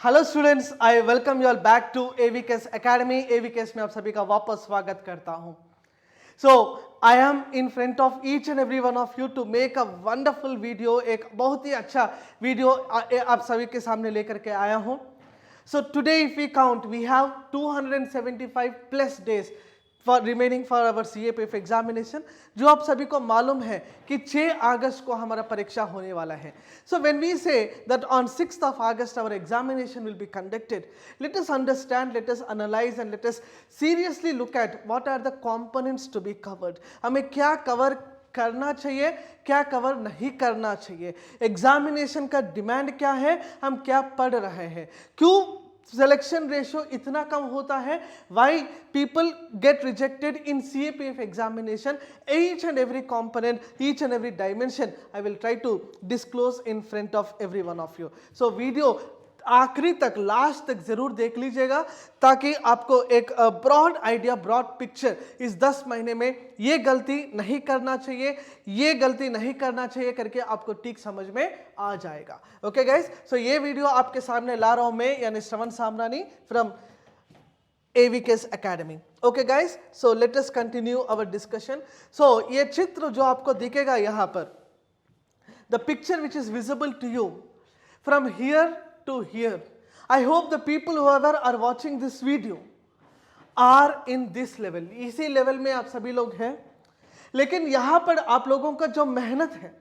Hello students, I welcome you all back to AVKS academy. AVKS में आप सभी का वापस स्वागत करता हूं। So I am in front of each and every one of you to make a wonderful video. एक बहुत ही अच्छा वीडियो आप सभी के सामने लेकर के आया हूं। So today if we count we have 275 plus days for remaining for our CAPF examination, जो आप सभी को मालूम है कि 6 अगस्त को हमारा परीक्षा होने वाला है। So when we say that on 6th of August our examination will be conducted, let us understand, let us analyze and let us seriously look at what are the components to be covered. हमें क्या cover करना चाहिए, क्या cover नहीं करना चाहिए, examination का demand क्या है, हम क्या पढ़ रहे हैं, क्यों सिलेक्शन रेशियो इतना कम होता है, why people get rejected in CAPF examination, each and every component, each and every dimension I will try to disclose in front of every one of you. So video आखिरी तक, last तक जरूर देख लीजिएगा ताकि आपको एक ब्रॉड आइडिया, ब्रॉड पिक्चर इस 10 महीने में ये गलती नहीं करना चाहिए, ये गलती नहीं करना चाहिए करके आपको ठीक समझ में आ जाएगा। ओके गाइस, सो ये वीडियो आपके सामने ला रहा हूं मैं, यानी Shravan Samrani from AVKS academy. Okay guys, so let us continue our discussion. So ये चित्र जो आपको दिखेगा यहां पर, the picture which is visible to you from here to here, I hope the people whoever are watching this video are in this level, इसी level में आप सभी लोग हैं। लेकिन यहाँ पर आप लोगों का जो मेहनत है,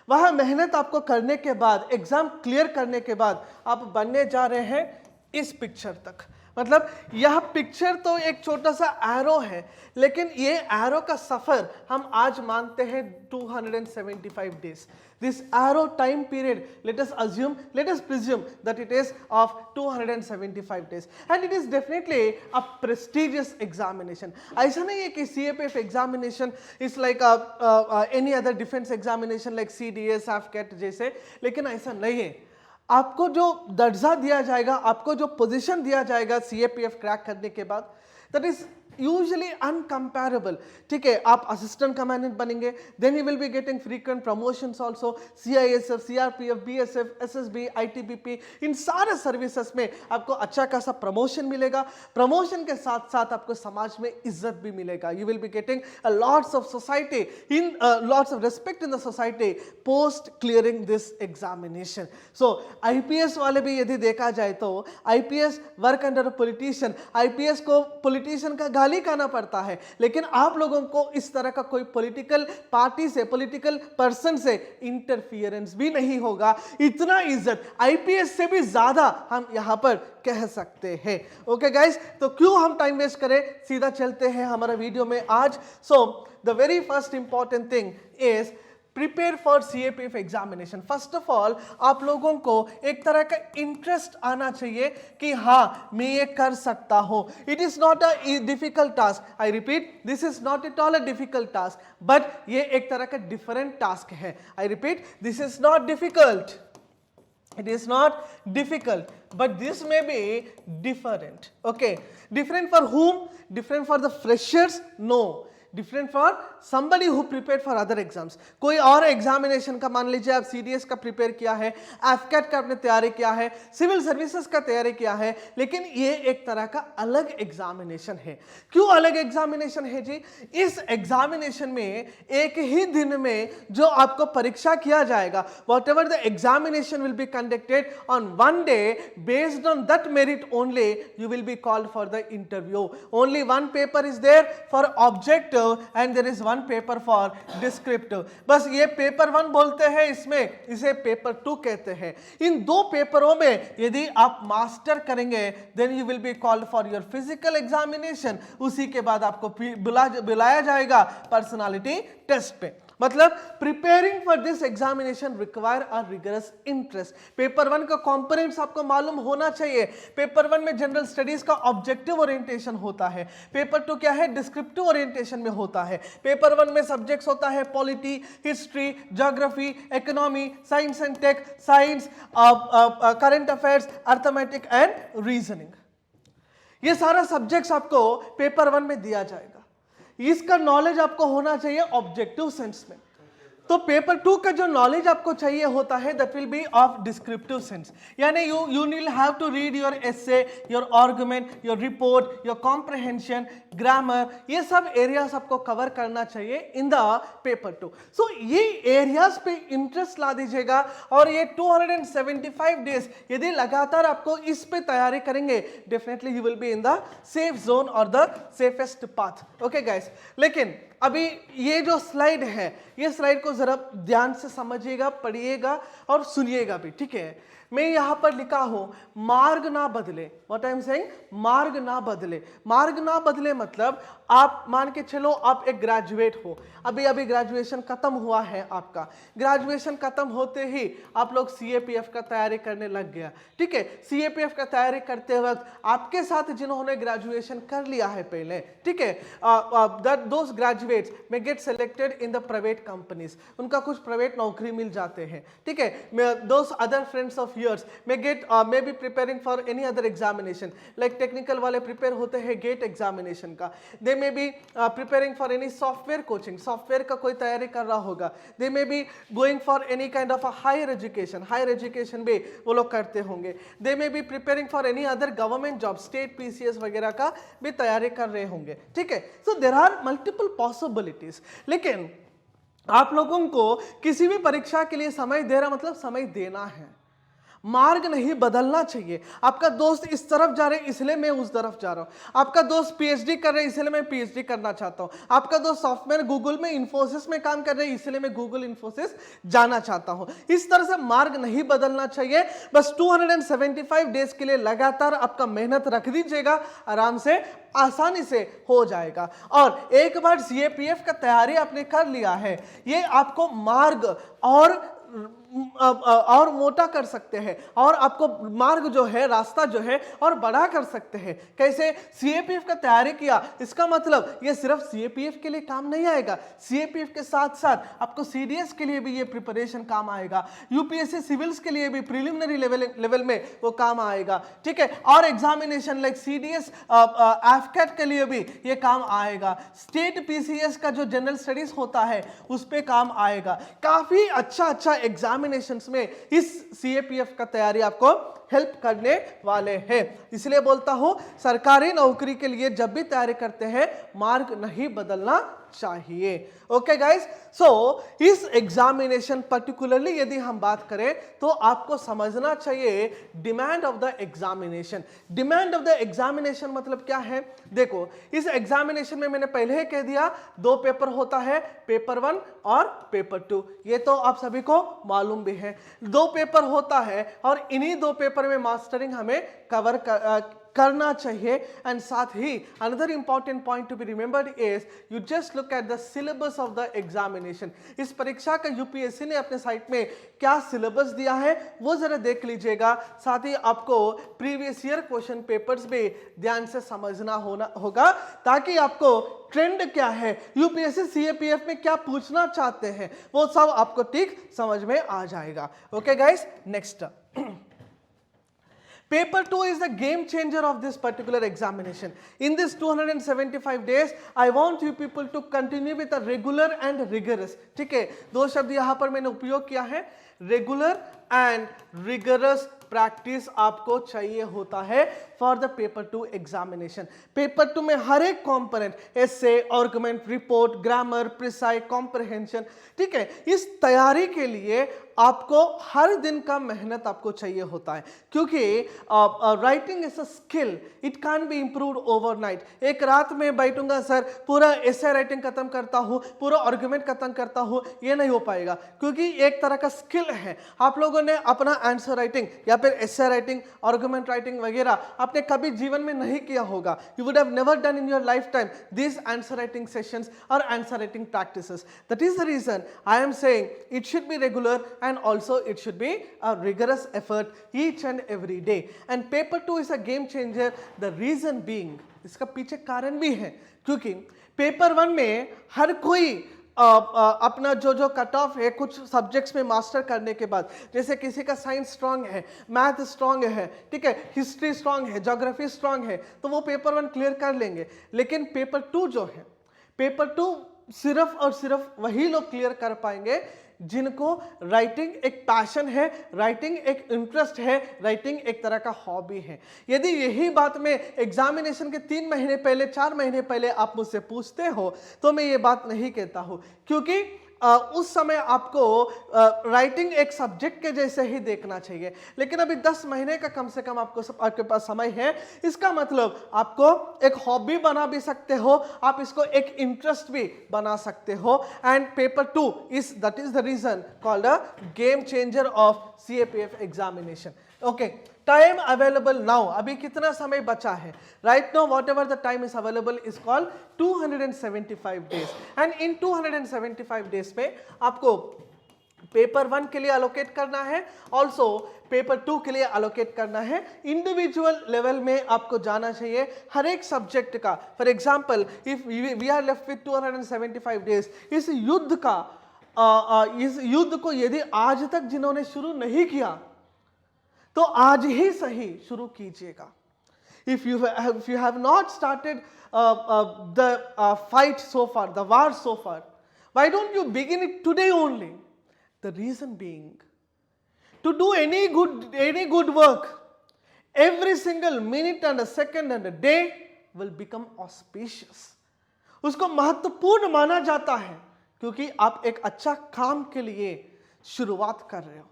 वह मेहनत आपको करने के बाद, एग्जाम क्लियर करने के बाद आप बनने जा रहे हैं इस पिक्चर तक। मतलब यह पिक्चर तो एक छोटा सा एरो है, लेकिन ये एरो का सफर हम आज मानते हैं 275 days. This arrow time period, let us presume that it is of 275 days, and it is definitely a prestigious examination. ऐसा नहीं है कि CAPF examination is like any other defense examination like CDS, AFCAT जैसे, लेकिन ऐसा नहीं है। आपको जो दर्जा दिया जाएगा, आपको जो पोजीशन दिया जाएगा CAPF क्रैक करने के बाद, that is usually uncomparable। ठीक है, आप असिस्टेंट कमांडेंट बनेंगे, then you will be getting frequent promotions also, CISF, CRPF, BSF, SSB, ITBP, इन सारे सर्विसेज में आपको अच्छा खासा प्रमोशन मिलेगा। प्रमोशन के साथ साथ आपको समाज में इज्जत भी मिलेगा। You will be getting a lots of society in lots of respect in the society post clearing this examination. So IPS वाले भी यदि देखा जाए तो IPS work under a politician, IPS को पॉलिटिशियन का गाली खाना पड़ता है, लेकिन आप लोगों को इस तरह का कोई पॉलिटिकल पार्टी से, पॉलिटिकल पर्सन से इंटरफियरेंस भी नहीं होगा। इतना इज्जत आईपीएस से भी ज्यादा हम यहां पर कह सकते हैं। ओके गाइस, तो क्यों हम टाइम वेस्ट करें, सीधा चलते हैं हमारा वीडियो में आज। So the very first important thing is prepare for CAPF examination. First of all आप लोगों को एक तरह का इंटरेस्ट आना चाहिए कि हाँ मैं ये कर सकता हूं। It is not a difficult task, I repeat, this is not at all a difficult task, but ये एक तरह का डिफरेंट टास्क है। I repeat, this is not difficult, it is not difficult, but this may be different. Okay, different for whom? Different for the freshers? No, different for somebody who prepared for other exams। कोई और examination का, मान लीजिए आप CDS का prepare किया है, AFCAT का आपने तैयारी किया है, सिविल सर्विसेज का तैयारी किया है, लेकिन ये एक तरह का अलग एग्जामिनेशन है। क्यों अलग एग्जामिनेशन है जी? इस एग्जामिनेशन में एक ही दिन में जो आपको परीक्षा किया जाएगा, whatever the examination will be conducted on one day, based on that merit only you will be called for the interview. Only one paper is there for objective and there is one paper for descriptive। बस ये paper 1 बोलते हैं, इसमें इसे paper 2 कहते हैं। इन दो पेपरों में यदि आप मास्टर करेंगे, then you will be called for your physical examination। उसी के बाद आपको बुलाया जाएगा पर्सनालिटी टेस्ट पे। मतलब preparing for this examination require a rigorous interest. Paper 1 का कंपोनेंट्स आपको मालूम होना चाहिए। पेपर 1 में जनरल स्टडीज का ऑब्जेक्टिव ओरिएंटेशन होता है, पेपर 2 क्या है, डिस्क्रिप्टिव ओरिएंटेशन में होता है। पेपर 1 में सब्जेक्ट्स होता है polity, history, geography, economy, science and tech, science, current affairs, arithmetic and reasoning. ये सारा सब्जेक्ट्स आपको पेपर 1 में दिया जाएगा। इसका नॉलेज आपको होना चाहिए ऑब्जेक्टिव सेंस में। तो पेपर 2 का जो नॉलेज आपको चाहिए होता है that will be of descriptive sense, यानी you will have to read your essay, your argument, your report, your comprehension, grammar, ये सब एरियाज आपको कवर करना चाहिए इन द पेपर 2। सो ये एरियाज पे इंटरेस्ट ला दीजिएगा और ये 275 डेज यदि लगातार आपको इस पे तैयारी करेंगे definitely you will be in the safe zone और the safest path. Okay guys, लेकिन अभी ये जो स्लाइड है, ये स्लाइड को जरा ध्यान से समझिएगा, पढ़िएगा और सुनिएगा भी, ठीक है। मैं यहां पर लिखा हूं मार्ग ना बदले, व्हाट आई एम सेइंग, मार्ग ना बदले। मार्ग ना बदले मतलब आप मान के चलो आप एक ग्रेजुएट हो, अभी अभी ग्रेजुएशन खत्म हुआ है आपका, ग्रेजुएशन खत्म होते ही आप लोग सीएपीएफ का तैयारी करने लग गया, ठीक है। सीएपीएफ का तैयारी करते वक्त आपके साथ जिन्होंने ग्रेजुएशन कर लिया है पहले, ठीक है, दोस ग्रेजुएट्स में get selected in the private companies, उनका कुछ प्राइवेट नौकरी मिल जाते हैं, ठीक है। Those other friends of yours may be preparing for any other examination, like technical वाले prepare होते हैं गेट एग्जामिनेशन का, they may be preparing for any software coaching, software का कोई तैयारी कर रहा होगा, they may be going for any kind of a higher education भी वो लोग करते होंगे, they may be preparing for any other government job, state PCS वगैरह का भी तैयारी कर रहे होंगे, ठीक है। so there are multiple possibilities, लेकिन आप लोगों को किसी भी परीक्षा के लिए समय दे रहा मतलब समय देना है, मार्ग नहीं बदलना चाहिए। आपका दोस्त इस तरफ जा रहे इसलिए मैं उस तरफ जा रहा हूं, आपका दोस्त पीएचडी कर रहे इसलिए मैं पीएचडी करना चाहता हूं, आपका दोस्त सॉफ्टवेयर गूगल में इन्फोसिस में काम कर रहे इसलिए मैं गूगल इन्फोसिस जाना चाहता हूं। इस तरह से मार्ग नहीं बदलना चाहिए, बस 275 डेज के लिए लगातार आपका मेहनत रख दीजिएगा, आराम से आसानी से हो जाएगा। और एक बार सीएपीएफ का तैयारी आपने कर लिया है, ये आपको मार्ग और मोटा कर सकते हैं और आपको मार्ग जो है, रास्ता जो है और बड़ा कर सकते हैं। कैसे? सीएपीएफ का तैयारी किया, इसका मतलब ये सिर्फ सीएपीएफ के लिए काम नहीं आएगा, सीएपीएफ के साथ साथ आपको सीडीएस के लिए भी ये प्रिपरेशन काम आएगा, यूपीएससी सिविल्स के लिए भी प्रीलिमिनरी लेवल में वो काम आएगा, ठीक है। और एग्जामिनेशन लाइक सीडीएस एफकेट के लिए भी ये काम आएगा, स्टेट पीसीएस का जो जनरल स्टडीज होता है उस पे काम आएगा। काफी अच्छा एग्जामिनेशंस में इस सीएपीएफ का तैयारी आपको हेल्प करने वाले हैं। इसलिए बोलता हूं सरकारी नौकरी के लिए जब भी तैयारी करते हैं मार्ग नहीं बदलना चाहिए। ओके गाइस, सो इस एग्जामिनेशन पर्टिकुलरली यदि हम बात करें तो आपको समझना चाहिए demand of the examination. Demand of the examination मतलब क्या है? देखो, इस एग्जामिनेशन में मैंने पहले ही कह दिया 2 पेपर होता है, पेपर 1 और पेपर 2। ये तो आप सभी को मालूम भी है, 2 पेपर होता है और इन्हीं 2 पेपर में मास्टरिंग हमें कवर करना चाहिए। एंड साथ ही another important point to be remembered is you just look at the syllabus of the examination. इस परीक्षा का यूपीएससी ने अपने साइट में क्या सिलेबस दिया है वो जरा देख लीजिएगा। साथ ही आपको प्रीवियस ईयर क्वेश्चन पेपर्स भी ध्यान से समझना होगा ताकि आपको ट्रेंड क्या है, यूपीएससी सीएपीएफ में क्या पूछना चाहते हैं, वो सब आपको ठीक समझ में आ जाएगा। Okay guys, next Paper 2 is the game changer of this particular examination. In this 275 days, I want you people to continue with a regular and rigorous. ठीक है, 2 शब्द यहाँ पर मैंने उपयोग किया है, रेगुलर एंड रिगरस प्रैक्टिस आपको चाहिए होता है for the paper 2 examination. Paper 2 में हर एक कॉम्पोनेंट, एसे, argument, report, grammar, precise, comprehension, ठीक है, इस तैयारी के लिए आपको हर दिन का मेहनत आपको चाहिए होता है, क्योंकि writing is a skill, it can be improved overnight. एक रात में बैठूंगा सर पूरा एसे राइटिंग खत्म करता हूं, पूरा आर्गुमेंट खत्म करता हूं, ये नहीं हो पाएगा, क्योंकि एक तरह का स्किल है। आप लोगों ने अपना आंसर राइटिंग या फिर एसे राइटिंग, आर्गुमेंट राइटिंग वगैरह आपने कभी जीवन में नहीं किया होगा। You would have never done in your life time this answer writing sessions और answer writing practices. That is the reason I am saying it should be regular and also it should be a rigorous effort each and every day. And paper 2 is a game changer. The reason being, इसका पीछे कारण भी है, क्योंकि paper 1 में हर कोई अपना जो कट ऑफ है कुछ सब्जेक्ट्स में मास्टर करने के बाद, जैसे किसी का साइंस स्ट्रांग है, मैथ स्ट्रांग है, ठीक है, हिस्ट्री स्ट्रांग है, ज्योग्राफी स्ट्रांग है, तो वो पेपर 1 क्लियर कर लेंगे। लेकिन पेपर 2 जो है, पेपर 2 सिर्फ और सिर्फ वही लोग क्लियर कर पाएंगे जिनको राइटिंग एक पैशन है, राइटिंग एक इंटरेस्ट है, राइटिंग एक तरह का हॉबी है। यदि यही बात मैं एग्जामिनेशन के 3 महीने पहले, 4 महीने पहले आप मुझसे पूछते हो तो मैं ये बात नहीं कहता हूं, क्योंकि उस समय आपको राइटिंग एक सब्जेक्ट के जैसे ही देखना चाहिए। लेकिन अभी 10 महीने का कम से कम आपके पास समय है, इसका मतलब आपको एक हॉबी बना भी सकते हो, आप इसको एक इंटरेस्ट भी बना सकते हो। And paper 2 is that is the reason called a game changer of CAPF examination. Okay, time available now, अभी कितना समय बचा है? Right now what ever the time is available is called 275 days. And in 275 days में आपको paper 1 के लिए allocate करना है, ऑल्सो पेपर 2 के लिए अलोकेट करना है। इंडिविजुअल लेवल में आपको जाना चाहिए हर एक सब्जेक्ट का। For example, if we are left with 275 days, इस युद्ध को यदि आज तक जिन्होंने शुरू नहीं किया तो आज ही सही शुरू कीजिएगा। If you have not started the fight so far, the war so far, why don't you begin it today only? The reason being, to do any good work, every single minute and a second and a day will become auspicious. उसको महत्वपूर्ण माना जाता है क्योंकि आप एक अच्छा काम के लिए शुरुआत कर रहे हो।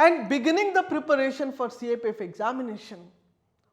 And beginning the preparation for CAPF examination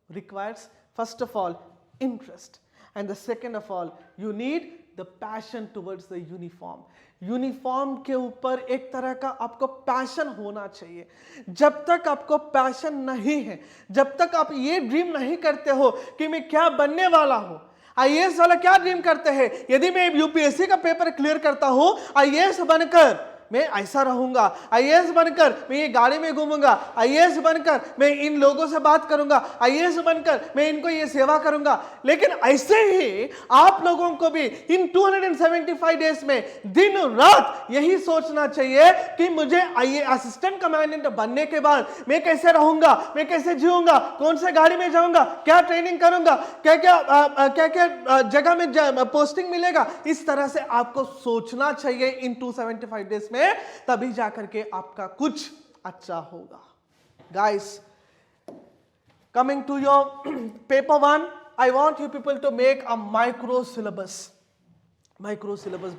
requires first of all interest, and the second of all you need the passion towards the uniform. Uniform के ऊपर एक तरह का आपको पैशन होना चाहिए। जब तक आपको पैशन नहीं है, जब तक आप ये ड्रीम नहीं करते हो कि मैं क्या बनने वाला हूं। IAS वाला क्या ड्रीम करते हैं? यदि मैं UPSC का पेपर क्लियर करता हूं, IAS बनकर मैं ऐसा रहूंगा, IAS बनकर मैं ये गाड़ी में घूमूंगा, IAS बनकर मैं इन लोगों से बात करूंगा, IAS बनकर मैं इनको ये सेवा करूंगा। लेकिन ऐसे ही आप लोगों को भी इन 275 डेज में दिन रात यही सोचना चाहिए कि मुझे असिस्टेंट कमांडेंट बनने के बाद मैं कैसे रहूंगा, मैं कैसे जीऊंगा, कौन से गाड़ी में जाऊंगा, क्या ट्रेनिंग करूंगा, क्या क्या जगह में पोस्टिंग मिलेगा। इस तरह से आपको सोचना चाहिए इन 275 डेज में, तभी जाकर के आपका कुछ अच्छा होगा। Guys, coming to your paper 1, I want you people to make a micro syllabus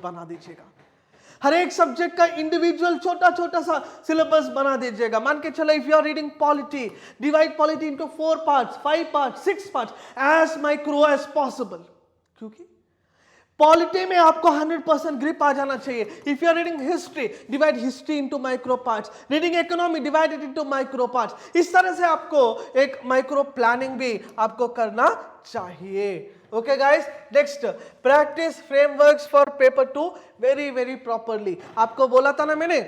बना दीजिएगा। हर एक सब्जेक्ट का इंडिविजुअल छोटा छोटा सा सिलेबस बना दीजिएगा। मान के चलो, if you are reading polity, divide polity into 4 parts, 5 parts, 6 parts, as micro as possible. क्योंकि पॉलिटी में आपको 100% ग्रिप आ जाना चाहिए। If you are reading history, divide history into micro parts, reading economy, divide it into micro parts. इस तरह से आपको एक माइक्रो प्लानिंग भी आपको करना चाहिए। Okay guys, next, practice frameworks for paper 2 very very properly. आपको बोला था ना मैंने,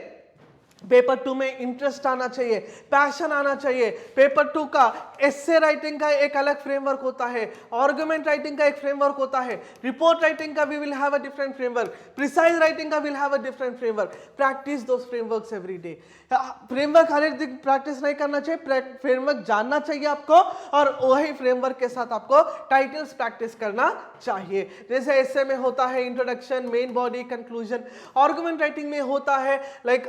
पेपर 2 में इंटरेस्ट आना चाहिए, पैशन आना चाहिए। पेपर 2 का एस्से राइटिंग का एक अलग फ्रेमवर्क होता है, आर्गुमेंट राइटिंग का एक फ्रेमवर्क होता है, रिपोर्ट राइटिंग का we will have a different framework, precise writing का will have a different framework. Practice those frameworks every day. Framework हर एक दिन प्रैक्टिस नहीं करना चाहिए, फ्रेमवर्क जानना चाहिए आपको, और वही फ्रेमवर्क के साथ आपको टाइटल्स प्रैक्टिस करना चाहिए। जैसे एस्से में होता है introduction, main body, conclusion. Argument writing में होता है like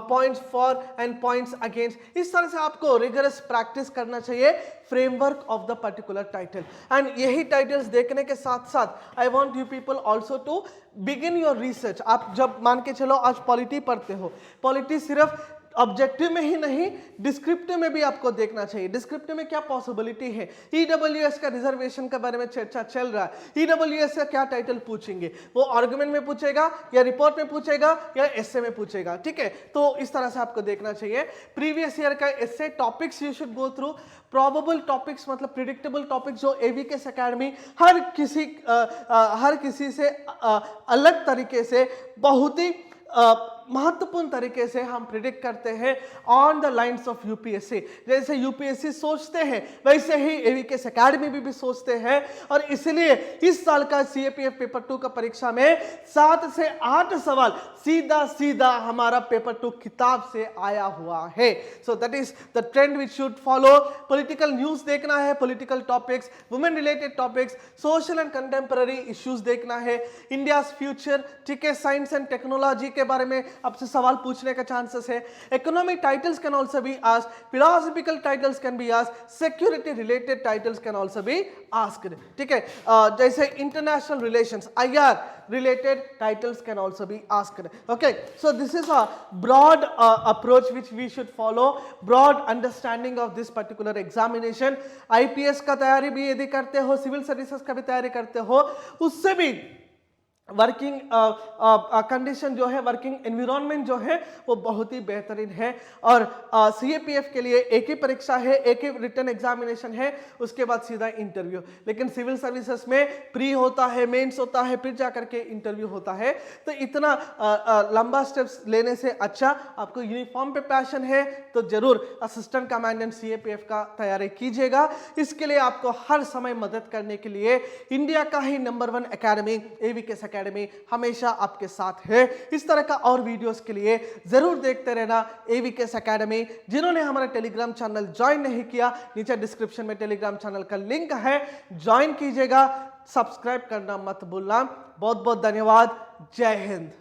points for and points against. इस तरह से आपको रिगरस प्रैक्टिस करना चाहिए framework of the particular title. And यही टाइटल्स देखने के साथ साथ I want you people also to begin your research. आप जब मान के चलो आज पॉलिटी पढ़ते हो, पॉलिटी सिर्फ ऑब्जेक्टिव में ही नहीं, डिस्क्रिप्टिव में भी आपको देखना चाहिए। डिस्क्रिप्टिव में क्या पॉसिबिलिटी है, ईडब्ल्यूएस का रिजर्वेशन के बारे में चर्चा चल रहा है, ईडब्ल्यूएस का क्या टाइटल पूछेंगे, वो आर्गुमेंट में पूछेगा या रिपोर्ट में पूछेगा या एस्से में पूछेगा। ठीक है, तो इस तरह से आपको देखना चाहिए। प्रीवियस ईयर का essay topics you should go through, probable topics मतलब प्रिडिक्टेबल टॉपिक्स जो एवीकेएस एकेडमी हर किसी से अलग तरीके से बहुत ही महत्वपूर्ण तरीके से हम प्रिडिक्ट करते हैं on the lines of UPSC. जैसे यूपीएससी सोचते हैं वैसे ही एवीकेएस एकेडमी भी सोचते हैं, और इसलिए इस साल का सीएपीएफ पेपर 2 का परीक्षा में 7 से 8 सवाल सीधा सीधा हमारा पेपर 2 किताब से आया हुआ है। So that is the trend which should follow. Political news देखना है, political topics, women related topics, social and contemporary issues देखना है, इंडिया फ्यूचर, ठीक है, साइंस एंड टेक्नोलॉजी के बारे में आपसे सवाल पूछने का चांसेस है, economic titles can also be asked, philosophical titles can be asked, security related titles can also be asked, ठीक है, जैसे international relations, IR related titles can also be asked. Okay, so this is a broad approach which we should follow, broad understanding of this particular examination. IPS का तैयारी भी यदि करते हो, civil services का भी तैयारी करते हो, उससे भी वर्किंग कंडीशन जो है, वर्किंग एनवायरनमेंट जो है वो बहुत ही बेहतरीन है। और सीएपीएफ के लिए एक ही परीक्षा है, एक ही रिटन एग्जामिनेशन है, उसके बाद सीधा इंटरव्यू। लेकिन सिविल सर्विसेज में प्री होता है, मेंस होता है, फिर जाकर के इंटरव्यू होता है। तो इतना लंबा स्टेप्स लेने से अच्छा आपको यूनिफॉर्म पे पैशन है तो जरूर असिस्टेंट कमांडेंट सीएपीएफ का तैयारी कीजिएगा। इसके लिए आपको हर समय मदद करने के लिए इंडिया का ही नंबर 1 एकेडमी एवीकेएस एकेडमी हमेशा आपके साथ है। इस तरह का और वीडियोस के लिए जरूर देखते रहना एवीकेएस एकेडमी। जिन्होंने हमारा टेलीग्राम चैनल ज्वाइन नहीं किया, नीचे डिस्क्रिप्शन में टेलीग्राम चैनल का लिंक है, ज्वाइन कीजिएगा, सब्सक्राइब करना मत भूलना। बहुत बहुत धन्यवाद। जय हिंद।